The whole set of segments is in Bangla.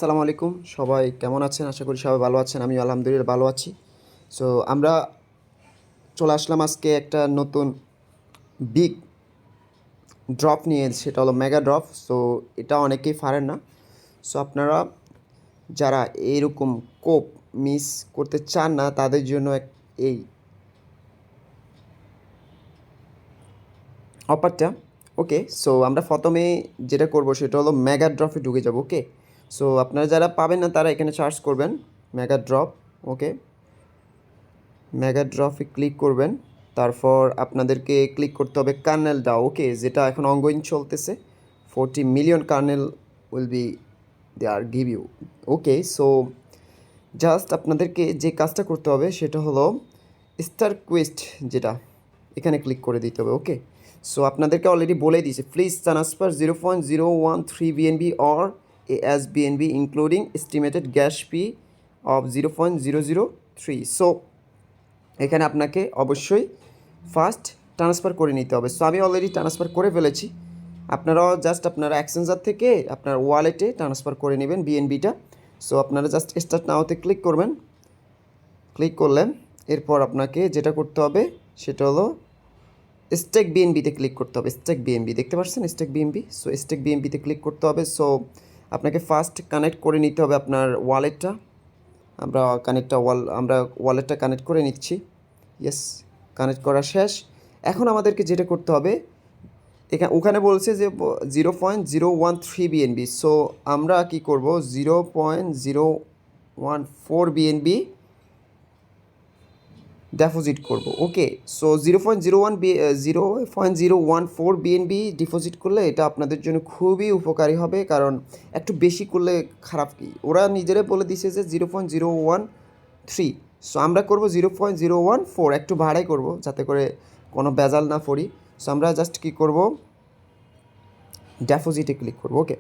আসসালামু আলাইকুম, সবাই কেমন আছেন? আশা করি সবাই ভালো আছেন। আমি আলহামদুলিল্লাহ ভালো আছি। সো আমরা চলে আসলাম আজকে একটা নতুন বিগ ড্রপ নিয়ে, সেটা হলো মেগা ড্রপ। সো এটা অনেকেই পারেন না। সো আপনারা যারা এইরকম কোপ মিস করতে চান না তাদের জন্য এই অফারটা। ওকে, সো আমরা প্রথমে যেটা করব সেটা হলো মেগা ড্রপে ঢুকে যাব। ওকে, সো আপনারা যারা পাবেন না তারা এখানে সার্চ করবেন মেগা ড্রপ। ওকে, মেগা ড্রপে ক্লিক করবেন। তারপর আপনাদেরকে ক্লিক করতে হবে কার্নেল ডাও। ওকে, যেটা এখন অনগোয়িং চলতেছে। 40 million kernel will be they are give you. Okay, so just আপনাদেরকে যে কাজটা করতে হবে সেটা হলো স্টার কুয়েস্ট, যেটা এখানে ক্লিক করে দিতে হবে। ওকে, সো আপনাদেরকে অলরেডি বলে দিয়েছে, please transfer 0.013 BNB or S BNB including estimated gas fee of 0.003। So এখানে আপনাকে অবশ্যই ফার্স্ট ট্রান্সফার করে নিতে হবে। সো আমি অলরেডি ট্রান্সফার করে ফেলেছি। আপনারাও জাস্ট আপনারা এক্সচেঞ্জার থেকে আপনার ওয়ালেটে ট্রান্সফার করে নেবেন বিএনবিটা। সো আপনারা জাস্ট স্টার্ট নাওতে ক্লিক করবেন। ক্লিক করলেন, এরপর আপনাকে যেটা করতে হবে সেটা হলো স্টেক বিএনবিতে ক্লিক করতে হবে। স্টেক বিএনবি দেখতে পাচ্ছেন, স্টেক বিএনবি। সো স্টেক বিএনবিতে ক্লিক করতে হবে। সো আপনাকে ফার্স্ট কানেক্ট করে নিতে হবে আপনার ওয়ালেটটা। আমরা ওয়ালেটটা কানেক্ট করে নিচ্ছি। ইয়েস, কানেক্ট করা শেষ। এখন আমাদেরকে যেটা করতে হবে, ওখানে বলছে যে 0.013 BNB। সো আমরা কি করব, 0.014 BNB ডিপোজিট করব। ওকে, সো 0.014 BNB ডিপোজিট করলে এটা আপনাদের জন্য খুবই উপকারী হবে, কারণ একটু বেশি করলে খারাপ কি, ওরা নিজেরাই বলে দিছে যে 0.013। সো আমরা করব 0.014, একটু ভাড়াই করব যাতে করে কোনো ভেজাল না পড়ি। সো আমরা জাস্ট কী করব, ডিপোজিটে ক্লিক করব। ওকে,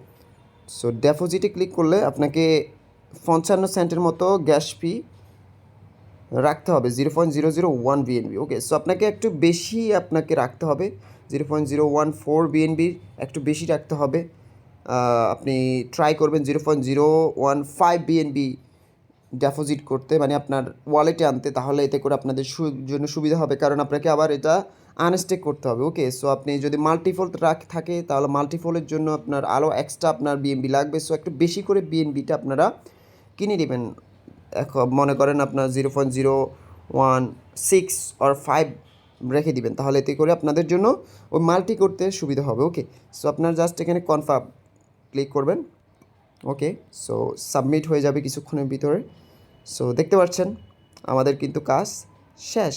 সো ডিপোজিটে ক্লিক করলে আপনাকে 55 সেন্টের মতো গ্যাস ফি রাখতে হবে, 0.001 BNB। ওকে, সো আপনাকে একটু বেশি রাখতে হবে, 0.014 BNB একটু বেশি রাখতে হবে। আপনি ট্রাই করবেন 0.015 BNB ডিপোজিট করতে, মানে আপনার ওয়ালেটে আনতে, তাহলে এতে করে আপনাদের জন্য সুবিধা হবে, কারণ আপনাকে আবার এটা আনস্টেক করতে হবে। ওকে, সো আপনি যদি মাল্টিফোল থাকে তাহলে মাল্টিফোলের জন্য আপনার আরও এক্সট্রা আপনার বিএনবি লাগবে। সো একটু বেশি করে বিএনবিটা আপনারা কিনে নেবেন। এখন মনে করেন আপনার 0.016 আর 5 রেখে দিবেন, তাহলে এতে করে আপনাদের জন্য ওই মাল্টি করতে সুবিধা হবে। ওকে, সো আপনার জাস্ট এখানে কনফার্ম ক্লিক করবেন। ওকে, সো সাবমিট হয়ে যাবে কিছুক্ষণের ভিতরে। সো দেখতে পাচ্ছেন আমাদের কিন্তু কাজ শেষ।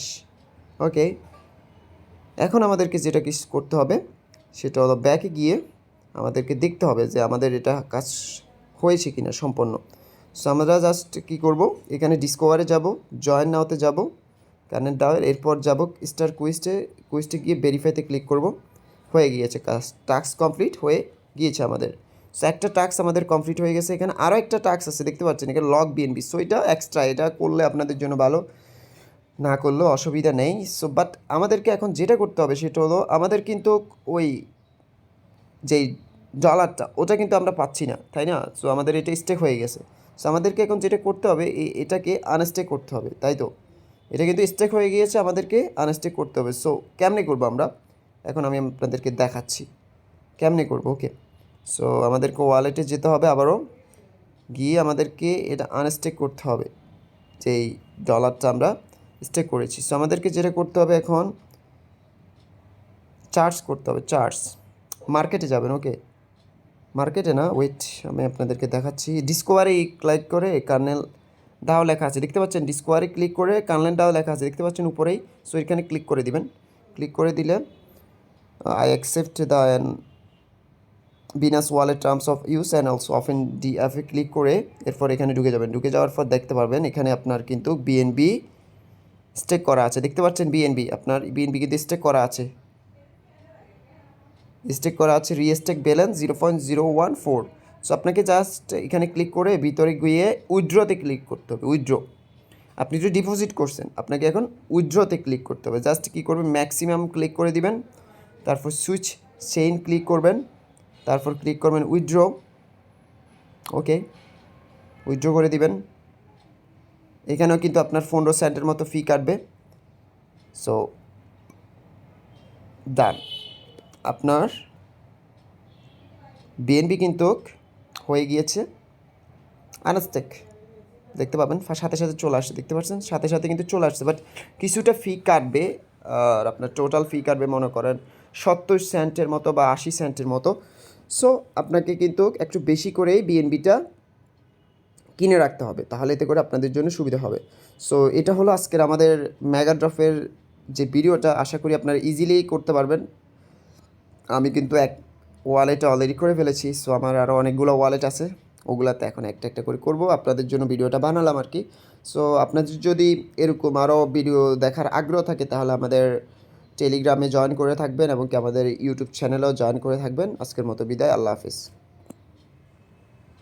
ওকে, এখন আমাদেরকে যেটা কিছু করতে হবে সেটা হলো ব্যাকে গিয়ে আমাদেরকে দেখতে হবে যে আমাদের এটা কাজ হয়েছে কিনা সম্পন্ন। সো আমরা জাস্ট কী করব, এখানে ডিসকভারে যাব, জয়েন নাওতে যাব, কানেক্ট ডাওয়ার, এরপর যাব স্টার কুইস্টে গিয়ে ভেরিফাইতে ক্লিক করব। হয়ে গিয়েছে কাজ, টাস্ক কমপ্লিট হয়ে গিয়েছে আমাদের। সো একটা টাস্ক আমাদের কমপ্লিট হয়ে গেছে। এখানে আরও একটা টাস্ক আছে দেখতে পাচ্ছেন, এখানে লগ বিএনবি। সো এটা এক্সট্রা, এটা করলে আপনাদের জন্য ভালো, না করলেও অসুবিধা নেই। সো বাট আমাদেরকে এখন যেটা করতে হবে সেটা হলো, আমাদের কিন্তু ওই যেই ডলারটা ওটা কিন্তু আমরা পাচ্ছি না, তাই না? সো আমাদের এটা স্টেক হয়ে গেছে। সো আমাদেরকে এখন যেটা করতে হবে, এটাকে আনস্টেক করতে হবে, তাই তো? এটা কিন্তু স্টেক হয়ে গিয়েছে, আমাদেরকে আনস্টেক করতে হবে। সো কেমনে করবো আমরা, এখন আমি আপনাদেরকে দেখাচ্ছি কেমনে করবো। ওকে, সো আমাদেরকে ওয়ালেটে যেতে হবে, আবারও গিয়ে আমাদেরকে এটা আনস্টেক করতে হবে, যেই ডলারটা আমরা স্টেক করেছি। সো আমাদেরকে যেটা করতে হবে এখন, চার্জ করতে হবে, চার্জ মার্কেটে যাবেন। ওকে, মার্কেটে না, ওয়েট আমি আপনাদেরকে দেখাচ্ছি। ডিসকভারি ক্লিক করে কার্নেল ডাও লেখা আছে দেখতে পাচ্ছেন, ডিসকভারি ক্লিক করে কার্নেল ডাও লেখা আছে দেখতে পাচ্ছেন উপরেই। সো এখানে ক্লিক করে দিবেন। ক্লিক করে দিলে I accept the Binance wallet terms of use and also often ডিএফে ক্লিক করে এরপর এখানে ঢুকে যাবেন। ঢুকে যাওয়ার পর দেখতে পারবেন এখানে আপনার কিন্তু বিএনবি স্টেক করা আছে দেখতে পাচ্ছেন। বিএনবি আপনার বিএনবি কিন্তু স্টেক করা আছে, স্টেক করা আছে। রিস্টেক ব্যালেন্স 0.014। সো আপনাকে জাস্ট এখানে ক্লিক করে ভিতরে গিয়ে উইথড্রতে ক্লিক করতে হবে। উইথড্র, আপনি যদি ডিপোজিট করছেন আপনাকে এখন উইথড্রতে ক্লিক করতে হবে। জাস্ট কী করবেন, ম্যাক্সিমাম ক্লিক করে দিবেন, তারপর সুইচ চেইন ক্লিক করবেন, তারপর ক্লিক করবেন উইথড্র। ওকে, উইথড্র করে দিবেন। এখানেও কিন্তু আপনার 15 সেন্টের মতো ফি কাটবে। সো ডান, আপনার বিএনবি কিন্তু হয়ে গিয়েছে আনস্টেক। দেখতে পাবেন সাথে সাথে চলে আসছে, দেখতে পাচ্ছেন সাথে সাথে কিন্তু চলে আসছে, বাট কিছুটা ফি কাটবে। আর আপনার টোটাল ফি কাটবে মনে করেন 70 সেন্টের মতো বা 80 সেন্টের মতো। সো আপনাকে কিন্তু একটু বেশি করেই বিএনবিটা কিনে রাখতে হবে, তাহলে এতে করে আপনাদের জন্য সুবিধা হবে। সো এটা হলো আজকের আমাদের মেগা ড্রপের যে ভিডিওটা, আশা করি আপনারা ইজিলি করতে পারবেন। আমি কিন্তু এক ওয়ালেটে অলরেডি করে ফেলেছি। সো আমার আরও অনেকগুলো ওয়ালেট আছে, ওগুলাতে এখন একটা একটা করে করব, আপনাদের জন্য ভিডিওটা বানালাম আর কি। সো আপনাদের যদি এরকম আরও ভিডিও দেখার আগ্রহ থাকে তাহলে আমাদের টেলিগ্রামে জয়েন করে থাকবেন এবং কি আমাদের ইউটিউব চ্যানেলেও জয়েন করে থাকবেন। আজকের মতো বিদায়, আল্লাহ হাফিজ।